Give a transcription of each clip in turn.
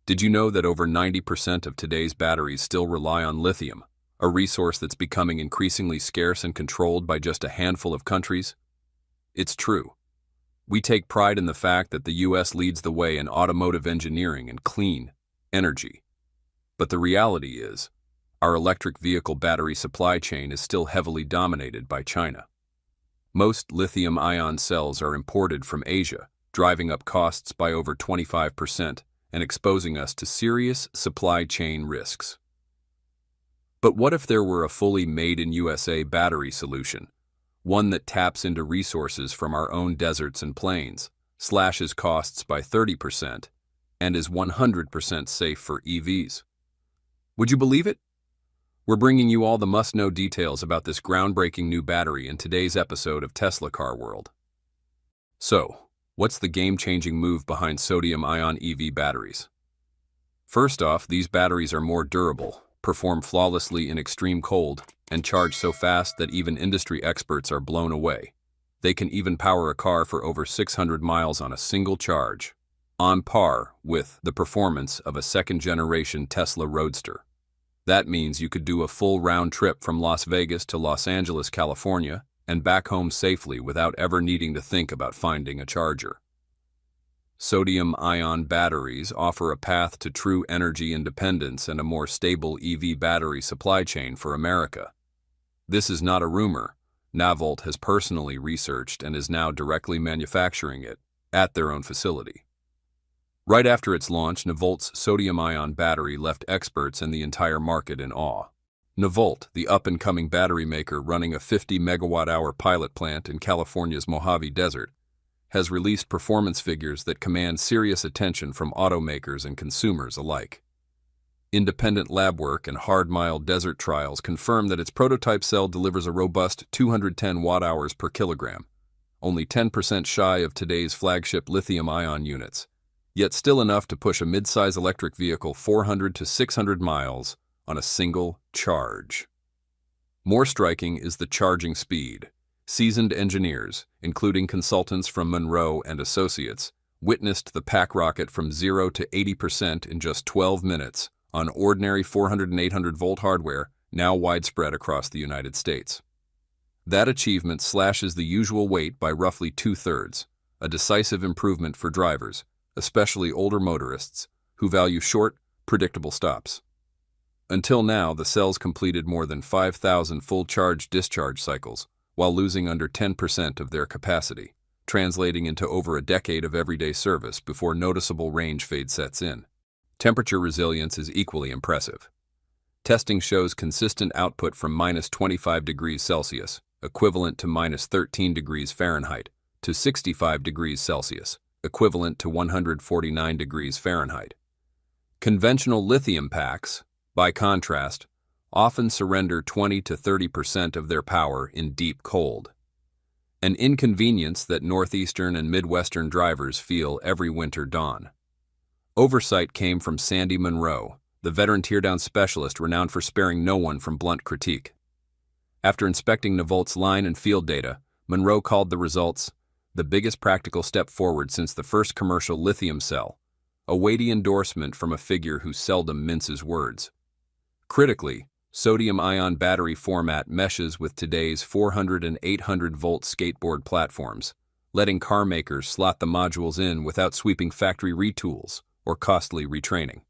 Did you know that over 90% of today's batteries still rely on lithium, a resource that's becoming increasingly scarce and controlled by just a handful of countries? It's true. We take pride in the fact that the US leads the way in automotive engineering and clean energy. But the reality is, our electric vehicle battery supply chain is still heavily dominated by China. Most lithium-ion cells are imported from Asia, driving up costs by over 25% and exposing us to serious supply chain risks. But what if there were a fully made-in-USA battery solution? One that taps into resources from our own deserts and plains, slashes costs by 30%, and is 100% safe for EVs. Would you believe it? We're bringing you all the must-know details about this groundbreaking new battery in today's episode of Tesla Car World. So, what's the game-changing move behind sodium-ion EV batteries? First off, these batteries are more durable, perform flawlessly in extreme cold, and charge so fast that even industry experts are blown away. They can even power a car for over 600 miles on a single charge, on par with the performance of a second-generation Tesla Roadster. That means you could do a full round trip from Las Vegas to Los Angeles, California, and back home safely without ever needing to think about finding a charger. Sodium-ion batteries offer a path to true energy independence and a more stable EV battery supply chain for America. This is not a rumor. Navolt has personally researched and is now directly manufacturing it at their own facility. Right after its launch, Navolt's sodium-ion battery left experts and the entire market in awe. Navolt, the up-and-coming battery maker running a 50 megawatt-hour pilot plant in California's Mojave Desert, has released performance figures that command serious attention from automakers and consumers alike. Independent lab work and hard-mile desert trials confirm that its prototype cell delivers a robust 210 watt-hours per kilogram, only 10% shy of today's flagship lithium-ion units, yet still enough to push a mid-size electric vehicle 400 to 600 miles on a single charge. More striking is the charging speed. Seasoned engineers, including consultants from Monroe and Associates, witnessed the pack rocket from 0 to 80% in just 12 minutes on ordinary 400 and 800-volt hardware now widespread across the United States. That achievement slashes the usual weight by roughly 2/3, a decisive improvement for drivers, especially older motorists, who value short, predictable stops. Until now, the cells completed more than 5,000 full charge-discharge cycles, while losing under 10% of their capacity, translating into over a decade of everyday service before noticeable range fade sets in. Temperature resilience is equally impressive. Testing shows consistent output from -25 degrees Celsius, equivalent to -13 degrees Fahrenheit, to 65 degrees Celsius, equivalent to 149 degrees Fahrenheit. Conventional lithium packs, by contrast, often surrender 20 to 30% of their power in deep cold, an inconvenience that northeastern and midwestern drivers feel every winter dawn. Oversight came from Sandy Monroe, the veteran teardown specialist renowned for sparing no one from blunt critique. After inspecting Navolt's line and field data, Monroe called the results the biggest practical step forward since the first commercial lithium cell, a weighty endorsement from a figure who seldom minces words. Critically, sodium-ion battery format meshes with today's 400 and 800-volt skateboard platforms, letting car makers slot the modules in without sweeping factory retools or costly retraining.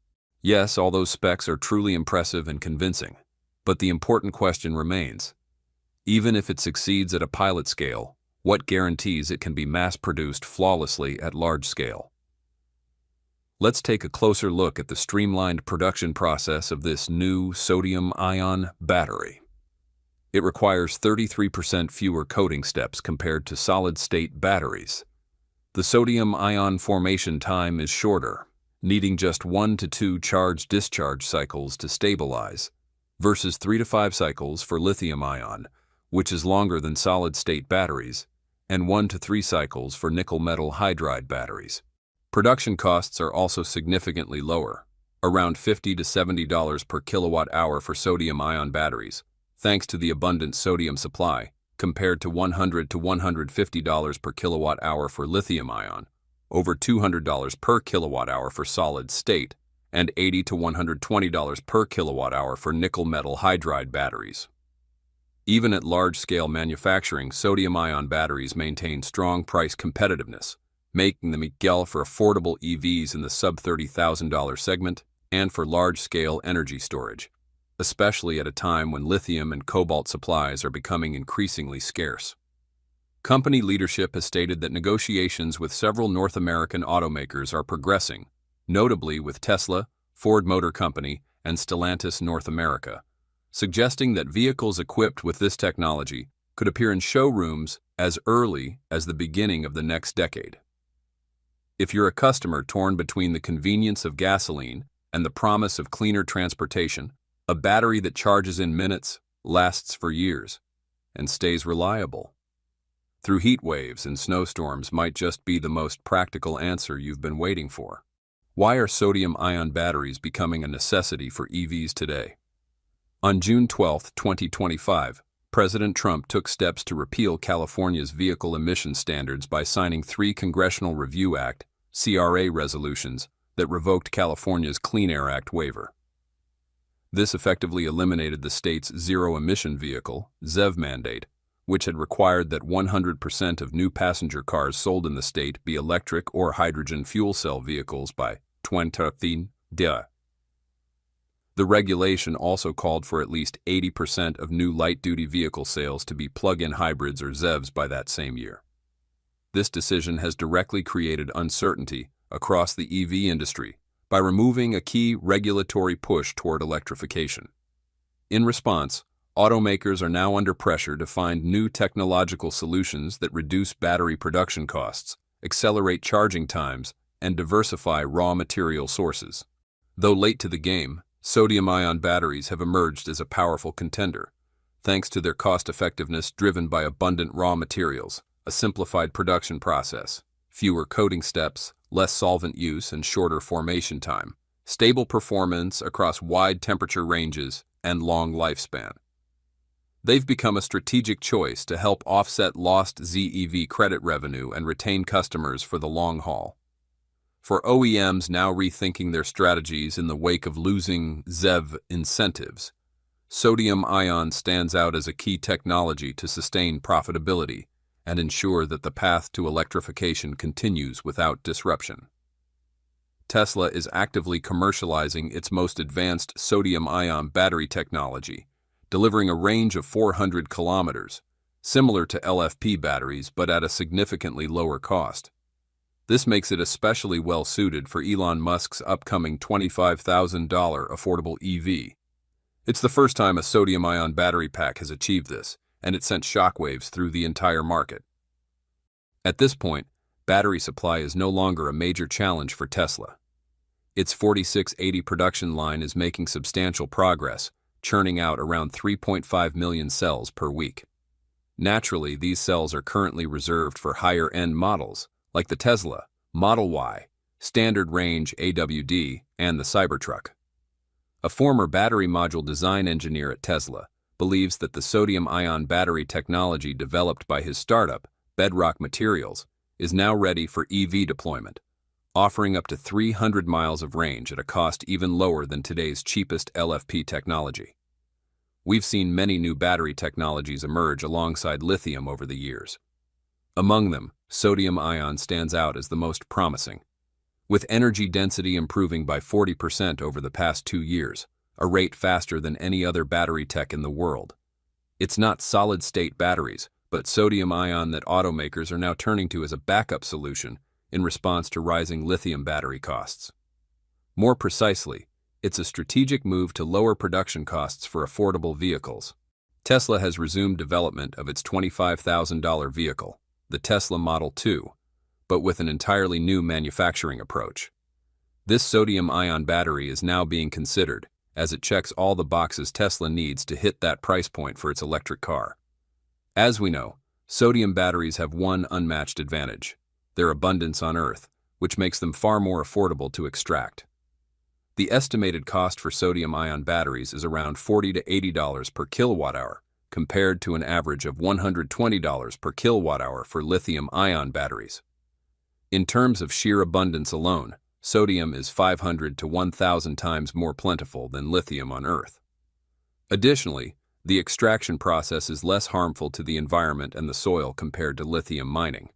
Yes, all those specs are truly impressive and convincing, but the important question remains. Even if it succeeds at a pilot scale, what guarantees it can be mass-produced flawlessly at large scale? Let's take a closer look at the streamlined production process of this new sodium-ion battery. It requires 33% fewer coating steps compared to solid-state batteries. The sodium-ion formation time is shorter, needing just 1 to 2 charge-discharge cycles to stabilize, versus 3 to 5 cycles for lithium-ion, which is longer than solid-state batteries, and 1 to 3 cycles for nickel-metal hydride batteries. Production costs are also significantly lower, around $50 to $70 per kilowatt-hour for sodium-ion batteries, thanks to the abundant sodium supply, compared to $100 to $150 per kilowatt-hour for lithium-ion, over $200 per kilowatt-hour for solid-state, and $80 to $120 per kilowatt-hour for nickel-metal hydride batteries. Even at large-scale manufacturing, sodium-ion batteries maintain strong price competitiveness, making them ideal for affordable EVs in the sub-$30,000 segment and for large-scale energy storage, especially at a time when lithium and cobalt supplies are becoming increasingly scarce. Company leadership has stated that negotiations with several North American automakers are progressing, notably with Tesla, Ford Motor Company, and Stellantis North America, suggesting that vehicles equipped with this technology could appear in showrooms as early as the beginning of the next decade. If you're a customer torn between the convenience of gasoline and the promise of cleaner transportation, a battery that charges in minutes, lasts for years, and stays reliable through heat waves and snowstorms might just be the most practical answer you've been waiting for. Why are sodium-ion batteries becoming a necessity for EVs today? On June 12, 2025, President Trump took steps to repeal California's vehicle emission standards by signing 3 Congressional Review Act (CRA) resolutions that revoked California's Clean Air Act waiver. This effectively eliminated the state's zero-emission vehicle (ZEV) mandate, which had required that 100% of new passenger cars sold in the state be electric or hydrogen fuel cell vehicles by 2030. The regulation also called for at least 80% of new light-duty vehicle sales to be plug-in hybrids or ZEVs by that same year. This decision has directly created uncertainty across the EV industry by removing a key regulatory push toward electrification. In response, automakers are now under pressure to find new technological solutions that reduce battery production costs, accelerate charging times, and diversify raw material sources. Though late to the game, sodium-ion batteries have emerged as a powerful contender, thanks to their cost-effectiveness driven by abundant raw materials, a simplified production process, fewer coating steps, less solvent use, and shorter formation time, stable performance across wide temperature ranges, and long lifespan. They've become a strategic choice to help offset lost ZEV credit revenue and retain customers for the long haul. For OEMs now rethinking their strategies in the wake of losing ZEV incentives, sodium-ion stands out as a key technology to sustain profitability and ensure that the path to electrification continues without disruption. Tesla is actively commercializing its most advanced sodium-ion battery technology, delivering a range of 400 kilometers, similar to LFP batteries but at a significantly lower cost. This makes it especially well-suited for Elon Musk's upcoming $25,000 affordable EV. It's the first time a sodium-ion battery pack has achieved this, and it sent shockwaves through the entire market. At this point, battery supply is no longer a major challenge for Tesla. Its 4680 production line is making substantial progress, churning out around 3.5 million cells per week. Naturally, these cells are currently reserved for higher-end models, like the Tesla, Model Y, Standard Range AWD, and the Cybertruck. A former battery module design engineer at Tesla believes that the sodium-ion battery technology developed by his startup, Bedrock Materials, is now ready for EV deployment, offering up to 300 miles of range at a cost even lower than today's cheapest LFP technology. We've seen many new battery technologies emerge alongside lithium over the years. Among them, sodium-ion stands out as the most promising, with energy density improving by 40% over the past 2 years, a rate faster than any other battery tech in the world. It's not solid-state batteries, but sodium-ion that automakers are now turning to as a backup solution in response to rising lithium battery costs. More precisely, it's a strategic move to lower production costs for affordable vehicles. Tesla has resumed development of its $25,000 vehicle, the Tesla Model 2, but with an entirely new manufacturing approach. This sodium-ion battery is now being considered, as it checks all the boxes Tesla needs to hit that price point for its electric car. As we know, sodium batteries have one unmatched advantage: their abundance on Earth, which makes them far more affordable to extract. The estimated cost for sodium-ion batteries is around $40 to $80 per kilowatt-hour, compared to an average of $120 per kilowatt-hour for lithium-ion batteries. In terms of sheer abundance alone, sodium is 500 to 1,000 times more plentiful than lithium on Earth. Additionally, the extraction process is less harmful to the environment and the soil compared to lithium mining.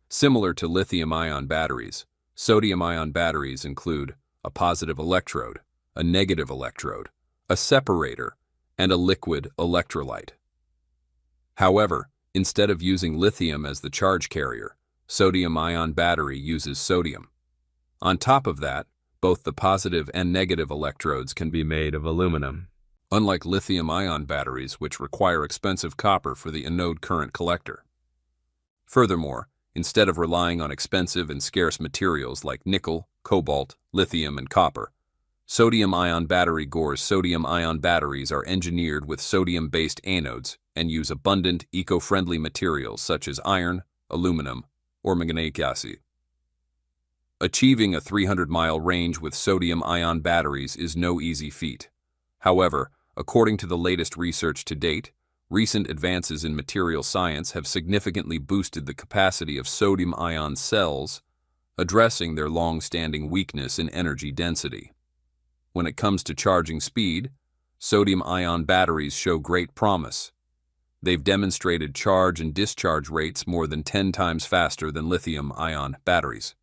Similar to lithium-ion batteries, sodium-ion batteries include a positive electrode, a negative electrode, a separator, and a liquid electrolyte. However, instead of using lithium as the charge carrier, sodium-ion battery uses sodium. On top of that, both the positive and negative electrodes can be made of aluminum. Unlike lithium-ion batteries, which require expensive copper for the anode current collector. Furthermore, instead of relying on expensive and scarce materials like nickel, cobalt, lithium, and copper, sodium-ion sodium-ion batteries are engineered with sodium-based anodes and use abundant, eco-friendly materials such as iron, aluminum, or manganese acid. Achieving a 300-mile range with sodium-ion batteries is no easy feat. However, according to the latest research to date, recent advances in material science have significantly boosted the capacity of sodium-ion cells, addressing their long-standing weakness in energy density. When it comes to charging speed, sodium-ion batteries show great promise. They've demonstrated charge and discharge rates more than 10 times faster than lithium-ion batteries.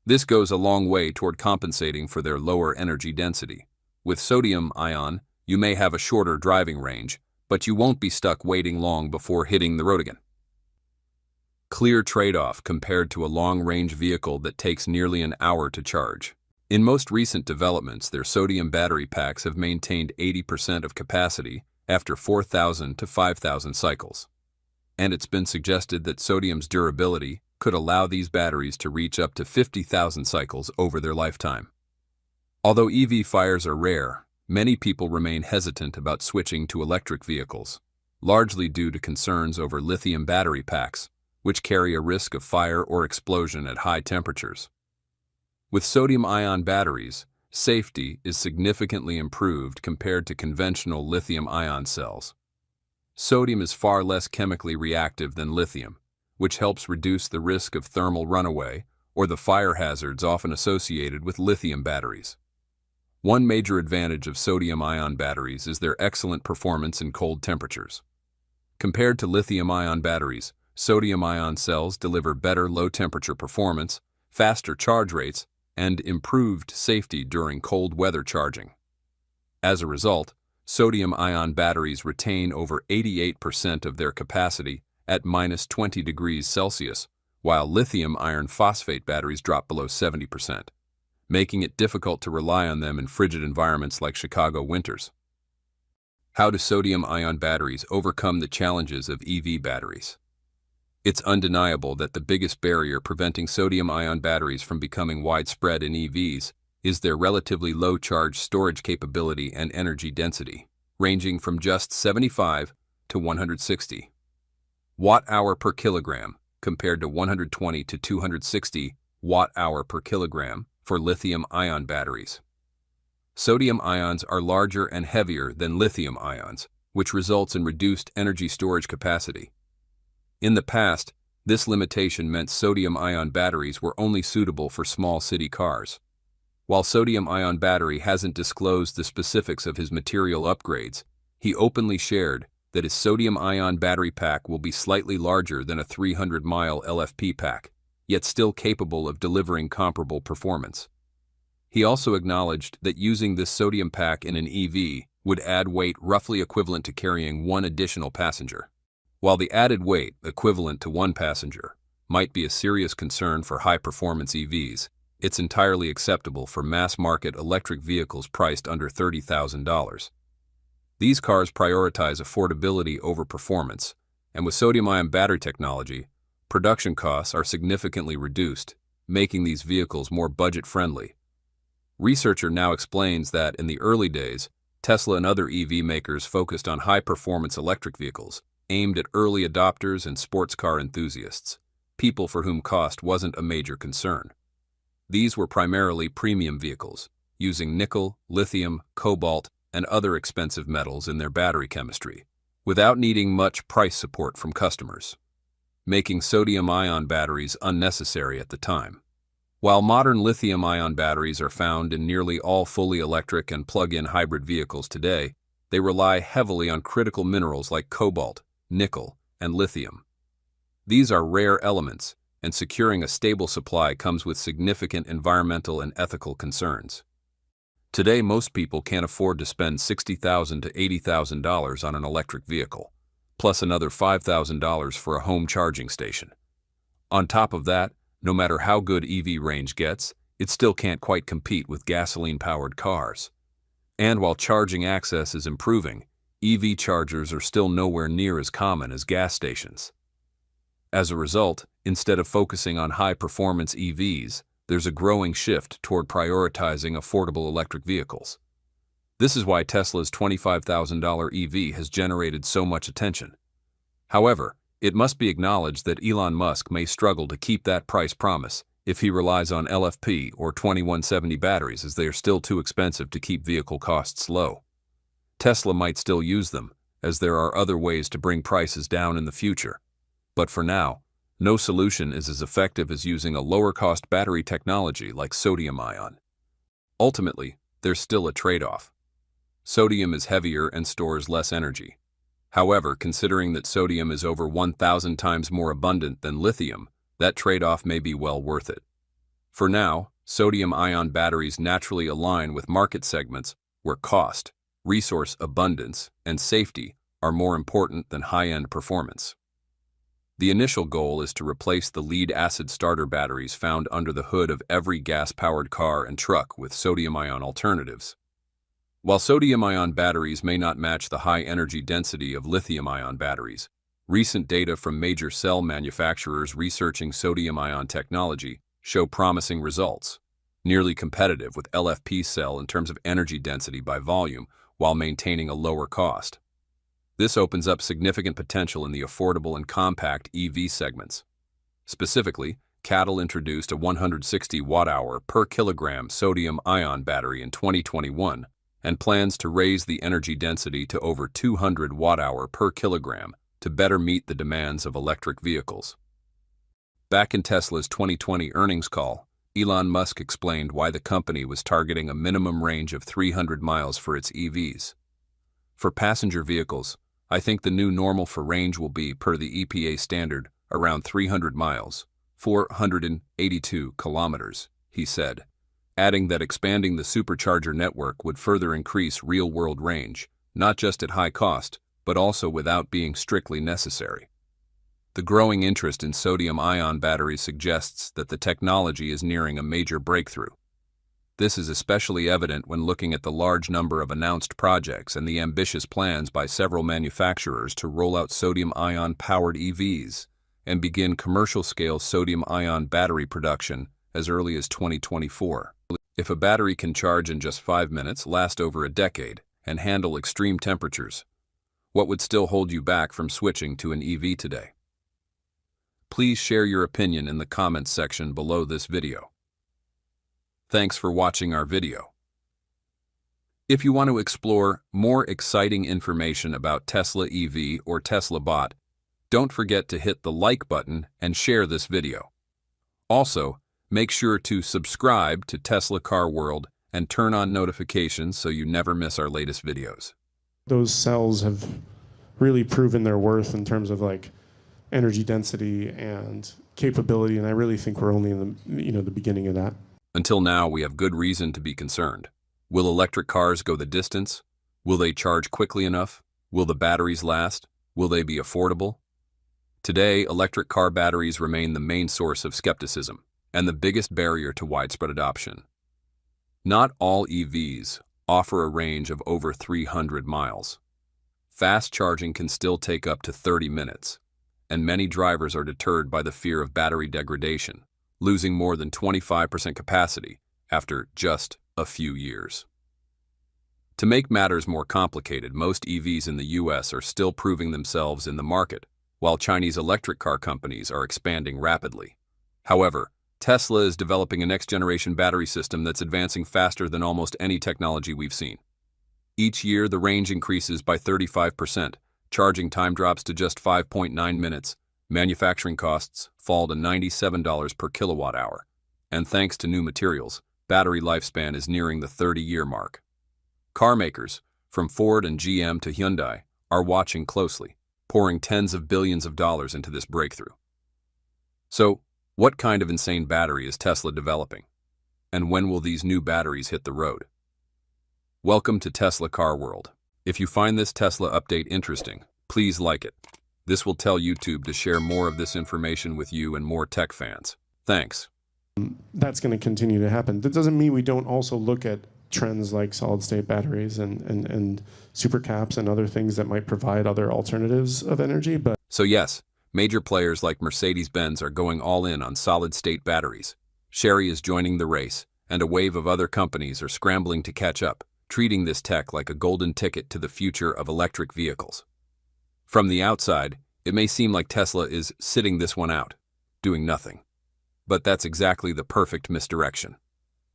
This goes a long way toward compensating for their lower energy density. With sodium-ion, you may have a shorter driving range, but you won't be stuck waiting long before hitting the road again. Clear trade-off compared to a long-range vehicle that takes nearly an hour to charge. In most recent developments, their sodium battery packs have maintained 80% of capacity after 4,000 to 5,000 cycles. And it's been suggested that sodium's durability could allow these batteries to reach up to 50,000 cycles over their lifetime. Although EV fires are rare, many people remain hesitant about switching to electric vehicles, largely due to concerns over lithium battery packs, which carry a risk of fire or explosion at high temperatures. With sodium-ion batteries, safety is significantly improved compared to conventional lithium-ion cells. Sodium is far less chemically reactive than lithium, which helps reduce the risk of thermal runaway or the fire hazards often associated with lithium batteries. One major advantage of sodium-ion batteries is their excellent performance in cold temperatures. Compared to lithium-ion batteries, sodium-ion cells deliver better low-temperature performance, faster charge rates, and improved safety during cold weather charging. As a result, sodium-ion batteries retain over 88% of their capacity at -20 degrees Celsius, while lithium iron phosphate batteries drop below 70%. Making it difficult to rely on them in frigid environments like Chicago winters. How do sodium-ion batteries overcome the challenges of EV batteries? It's undeniable that the biggest barrier preventing sodium-ion batteries from becoming widespread in EVs is their relatively low charge storage capability and energy density, ranging from just 75 to 160 watt-hour per kilogram compared to 120 to 260 watt-hour per kilogram for lithium-ion batteries. Sodium ions are larger and heavier than lithium ions, which results in reduced energy storage capacity. In the past, this limitation meant sodium-ion batteries were only suitable for small city cars. While sodium-ion battery hasn't disclosed the specifics of his material upgrades, he openly shared that his sodium-ion battery pack will be slightly larger than a 300-mile LFP pack, yet still capable of delivering comparable performance. He also acknowledged that using this sodium pack in an EV would add weight roughly equivalent to carrying one additional passenger. While the added weight, equivalent to one passenger, might be a serious concern for high-performance EVs, it's entirely acceptable for mass-market electric vehicles priced under $30,000. These cars prioritize affordability over performance, and with sodium-ion battery technology, production costs are significantly reduced, making these vehicles more budget-friendly. Researcher now explains that in the early days, Tesla and other EV makers focused on high-performance electric vehicles, aimed at early adopters and sports car enthusiasts, people for whom cost wasn't a major concern. These were primarily premium vehicles, using nickel, lithium, cobalt, and other expensive metals in their battery chemistry, without needing much price support from customers, making sodium-ion batteries unnecessary at the time. While modern lithium-ion batteries are found in nearly all fully electric and plug-in hybrid vehicles today, they rely heavily on critical minerals like cobalt, nickel, and lithium. These are rare elements, and securing a stable supply comes with significant environmental and ethical concerns. Today, most people can't afford to spend $60,000 to $80,000 on an electric vehicle, plus another $5,000 for a home charging station. On top of that, no matter how good EV range gets, it still can't quite compete with gasoline-powered cars. And while charging access is improving, EV chargers are still nowhere near as common as gas stations. As a result, instead of focusing on high-performance EVs, there's a growing shift toward prioritizing affordable electric vehicles. This is why Tesla's $25,000 EV has generated so much attention. However, it must be acknowledged that Elon Musk may struggle to keep that price promise if he relies on LFP or 2170 batteries, as they are still too expensive to keep vehicle costs low. Tesla might still use them, as there are other ways to bring prices down in the future. But for now, no solution is as effective as using a lower-cost battery technology like sodium-ion. Ultimately, there's still a trade-off. Sodium is heavier and stores less energy. However, considering that sodium is over 1,000 times more abundant than lithium, that trade-off may be well worth it. For now, sodium-ion batteries naturally align with market segments where cost, resource abundance, and safety are more important than high-end performance. The initial goal is to replace the lead-acid starter batteries found under the hood of every gas-powered car and truck with sodium-ion alternatives. While sodium-ion batteries may not match the high energy density of lithium-ion batteries, recent data from major cell manufacturers researching sodium-ion technology show promising results, nearly competitive with LFP cell in terms of energy density by volume while maintaining a lower cost. This opens up significant potential in the affordable and compact EV segments. Specifically, CATL introduced a 160 watt-hour per kilogram sodium-ion battery in 2021, and plans to raise the energy density to over 200 watt-hour per kilogram to better meet the demands of electric vehicles. Back in Tesla's 2020 earnings call, Elon Musk explained why the company was targeting a minimum range of 300 miles for its EVs. For passenger vehicles, I think the new normal for range will be, per the EPA standard, around 300 miles, 482 kilometers, he said, adding that expanding the supercharger network would further increase real-world range, not just at high cost, but also without being strictly necessary. The growing interest in sodium-ion batteries suggests that the technology is nearing a major breakthrough. This is especially evident when looking at the large number of announced projects and the ambitious plans by several manufacturers to roll out sodium-ion-powered EVs and begin commercial-scale sodium-ion battery production as early as 2024. If a battery can charge in just 5 minutes, last over a decade, and handle extreme temperatures, what would still hold you back from switching to an EV today? Please share your opinion in the comments section below this video. Thanks for watching our video. If you want to explore more exciting information about Tesla EV or Tesla Bot, don't forget to hit the like button and share this video. Also, make sure to subscribe to Tesla Car World and turn on notifications so you never miss our latest videos. Those cells have really proven their worth in terms of like energy density and capability, and I really think we're only in the beginning of that. Until now, we have good reason to be concerned. Will electric cars go the distance? Will they charge quickly enough? Will the batteries last? Will they be affordable? Today, electric car batteries remain the main source of skepticism and the biggest barrier to widespread adoption. Not all EVs offer a range of over 300 miles. Fast charging can still take up to 30 minutes, and many drivers are deterred by the fear of battery degradation, losing more than 25% capacity after just a few years. To make matters more complicated, most EVs in the US are still proving themselves in the market, while Chinese electric car companies are expanding rapidly. However, Tesla is developing a next-generation battery system that's advancing faster than almost any technology we've seen. Each year, the range increases by 35%, charging time drops to just 5.9 minutes, manufacturing costs fall to $97 per kilowatt-hour, And thanks to new materials, battery lifespan is nearing the 30-year mark. Car makers, from Ford and GM to Hyundai, are watching closely, pouring tens of billions of dollars into this breakthrough. So, what kind of insane battery is Tesla developing? And when will these new batteries hit the road? Welcome to Tesla Car World. If you find this Tesla update interesting, please like it. This will tell YouTube to share more of this information with you and more tech fans. Thanks. That's going to continue to happen. That doesn't mean we don't also look at trends like solid-state batteries and supercaps and other things that might provide other alternatives of energy. But So yes, major players like Mercedes-Benz are going all in on solid-state batteries. Chery is joining the race, and a wave of other companies are scrambling to catch up, treating this tech like a golden ticket to the future of electric vehicles. From the outside, it may seem like Tesla is sitting this one out, doing nothing. But that's exactly the perfect misdirection.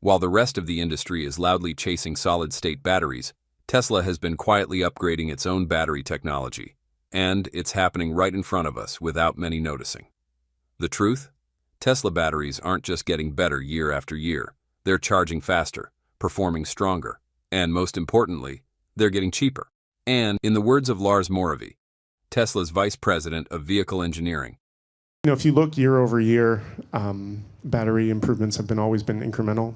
While the rest of the industry is loudly chasing solid-state batteries, Tesla has been quietly upgrading its own battery technology, and it's happening right in front of us without many noticing. The truth? Tesla batteries aren't just getting better year after year, they're charging faster, performing stronger, and most importantly, they're getting cheaper. And, in the words of Lars Moravy, Tesla's vice president of vehicle engineering, if you look year over year, battery improvements have always been incremental.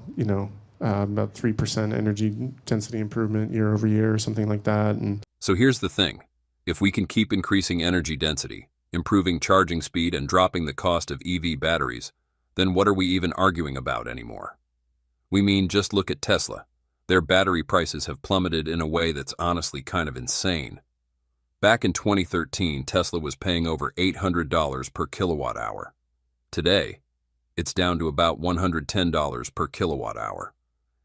About 3% energy density improvement year over year, or something like that. And so here's the thing. If we can keep increasing energy density, improving charging speed, and dropping the cost of EV batteries, then what are we even arguing about anymore? We mean, just look at Tesla. Their battery prices have plummeted in a way that's honestly kind of insane. Back in 2013, Tesla was paying over $800 per kilowatt hour. Today, it's down to about $110 per kilowatt hour.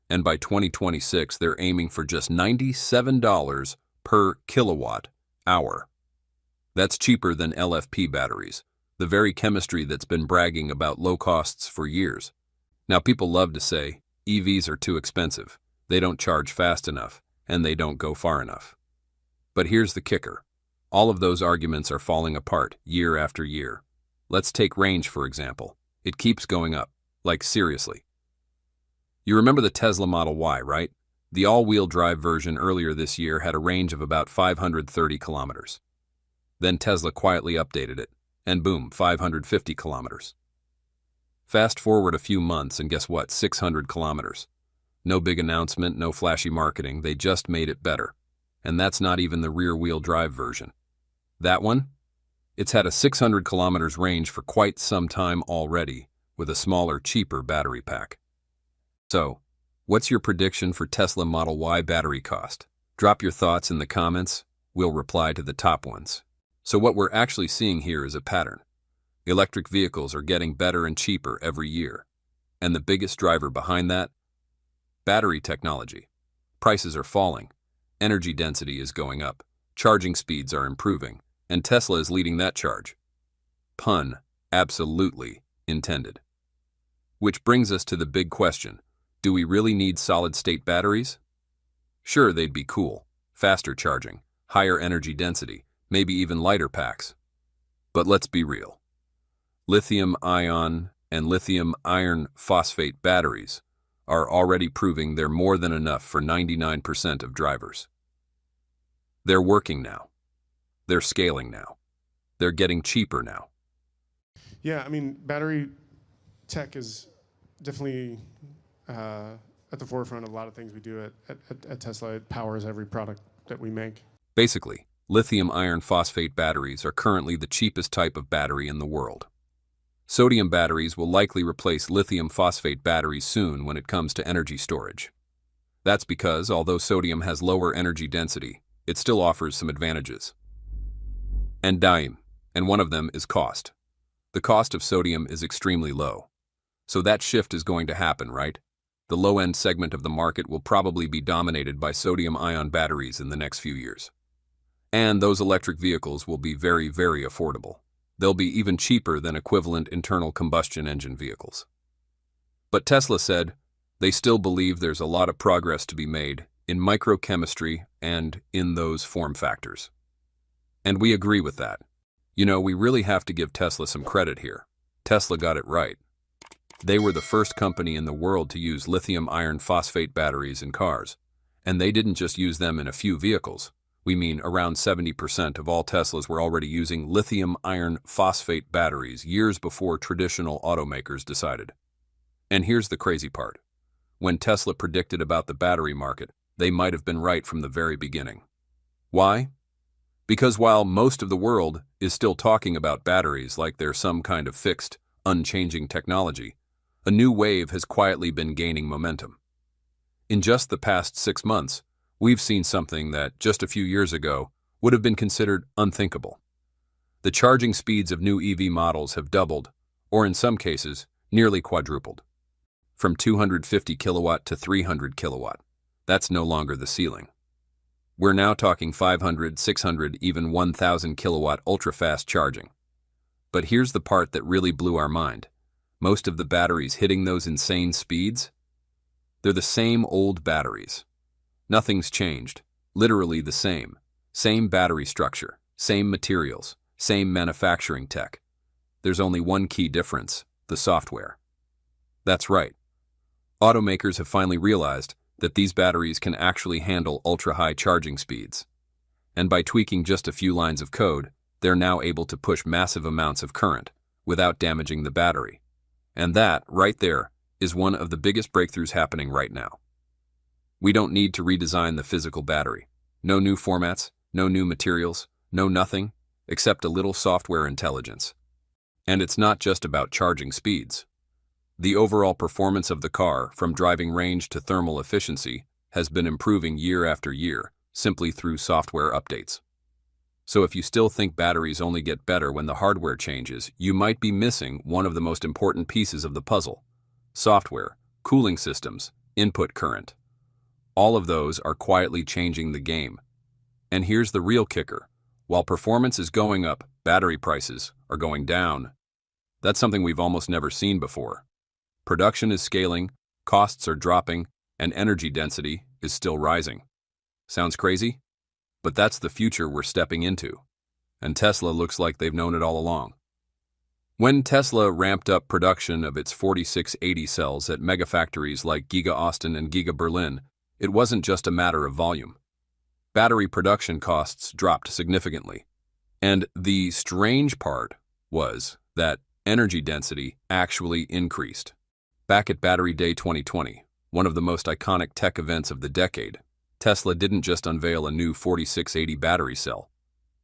And by 2026, they're aiming for just $97 per kilowatt hour. That's cheaper than LFP batteries, the very chemistry that's been bragging about low costs for years. Now, people love to say EVs are too expensive, they don't charge fast enough, and they don't go far enough. But here's the kicker. All of those arguments are falling apart year after year. Let's take range, for example. It keeps going up. Like, seriously. You remember the Tesla Model Y, right? The all-wheel drive version earlier this year had a range of about 530 kilometers. Then Tesla quietly updated it, and boom, 550 kilometers. Fast forward a few months, and guess what? 600 kilometers. No big announcement, no flashy marketing, they just made it better. And that's not even the rear-wheel drive version. That one? It's had a 600 kilometers range for quite some time already, with a smaller, cheaper battery pack. So, what's your prediction for Tesla Model Y battery cost? Drop your thoughts in the comments, we'll reply to the top ones. So what we're actually seeing here is a pattern. Electric vehicles are getting better and cheaper every year. And the biggest driver behind that? Battery technology. Prices are falling. Energy density is going up, charging speeds are improving, and Tesla is leading that charge. Pun absolutely intended. Which brings us to the big question. Do we really need solid-state batteries? Sure, they'd be cool. Faster charging, higher energy density, maybe even lighter packs. But let's be real. Lithium-ion and lithium iron phosphate batteries are already proving they're more than enough for 99% of drivers. They're working now. They're scaling now. They're getting cheaper now. Yeah, battery tech is definitely at the forefront of a lot of things we do at Tesla. It powers every product that we make. Basically, lithium iron phosphate batteries are currently the cheapest type of battery in the world. Sodium batteries will likely replace lithium phosphate batteries soon when it comes to energy storage. That's because, although sodium has lower energy density, it still offers some advantages. And one of them is cost. The cost of sodium is extremely low. So that shift is going to happen, right? The low-end segment of the market will probably be dominated by sodium-ion batteries in the next few years. And those electric vehicles will be very, very affordable. They'll be even cheaper than equivalent internal combustion engine vehicles. But Tesla said they still believe there's a lot of progress to be made in microchemistry and in those form factors. And we agree with that. We really have to give Tesla some credit here. Tesla got it right. They were the first company in the world to use lithium iron phosphate batteries in cars. And they didn't just use them in a few vehicles. We mean around 70% of all Teslas were already using lithium iron phosphate batteries years before traditional automakers decided. And here's the crazy part. When Tesla predicted about the battery market, they might have been right from the very beginning. Why? Because while most of the world is still talking about batteries like they're some kind of fixed, unchanging technology, a new wave has quietly been gaining momentum. In just the past 6 months, we've seen something that, just a few years ago, would have been considered unthinkable. The charging speeds of new EV models have doubled, or in some cases, nearly quadrupled. From 250 kilowatt to 300 kilowatt. That's no longer the ceiling. We're now talking 500, 600, even 1,000 kilowatt ultra-fast charging. But here's the part that really blew our mind. Most of the batteries hitting those insane speeds? They're the same old batteries. Nothing's changed. Literally the same. Same battery structure, same materials, same manufacturing tech. There's only one key difference: the software. That's right. Automakers have finally realized that these batteries can actually handle ultra-high charging speeds. And by tweaking just a few lines of code, they're now able to push massive amounts of current without damaging the battery. And that, right there, is one of the biggest breakthroughs happening right now. We don't need to redesign the physical battery. No new formats, no new materials, no nothing, except a little software intelligence. And it's not just about charging speeds. The overall performance of the car, from driving range to thermal efficiency, has been improving year after year, simply through software updates. So if you still think batteries only get better when the hardware changes, you might be missing one of the most important pieces of the puzzle: software, cooling systems, input current. All of those are quietly changing the game. And here's the real kicker. While performance is going up, battery prices are going down. That's something we've almost never seen before. Production is scaling, costs are dropping, and energy density is still rising. Sounds crazy? But that's the future we're stepping into. And Tesla looks like they've known it all along. When Tesla ramped up production of its 4680 cells at megafactories like Giga Austin and Giga Berlin, it wasn't just a matter of volume. Battery production costs dropped significantly. And the strange part was that energy density actually increased. Back at Battery Day 2020, one of the most iconic tech events of the decade, Tesla didn't just unveil a new 4680 battery cell.